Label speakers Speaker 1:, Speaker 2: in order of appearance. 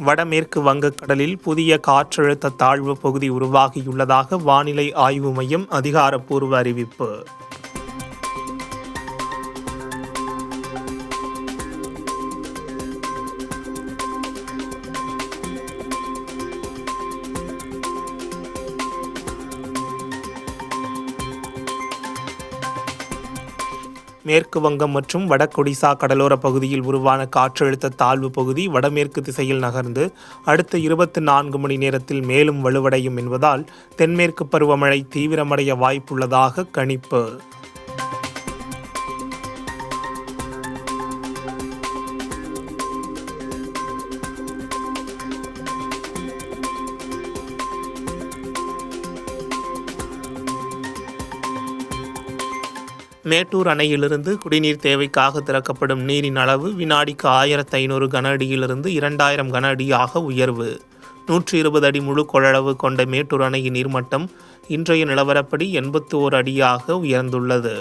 Speaker 1: வடமேற்கு வங்கக்கடலில் புதிய காற்றழுத்த தாழ்வு பகுதி உருவாகியுள்ளதாக வானிலை ஆய்வு மையம் அதிகாரப்பூர்வ அறிவிப்பு. மேற்கு வங்கம் மற்றும் வடகொடிசா கடலோர பகுதியில் உருவான காற்றழுத்த தாழ்வு பகுதி வடமேற்கு திசையில் நகர்ந்து அடுத்த 24 மணி நேரத்தில் மேலும் வலுவடையும் என்பதால் தென்மேற்கு பருவமழை தீவிரமடைய வாய்ப்புள்ளதாக கணிப்பு. மேட்டூர் அணையிலிருந்து குடிநீர் தேவைக்காக திறக்கப்படும் நீரின் அளவு வினாடிக்கு 1500 கன அடியிலிருந்து 2000 கன அடியாக உயர்வு. 120 அடி முழு கொள்ளளவு கொண்ட மேட்டூர் அணையின் நீர்மட்டம் இன்றைய நிலவரப்படி 81 அடியாக உயர்ந்துள்ளது.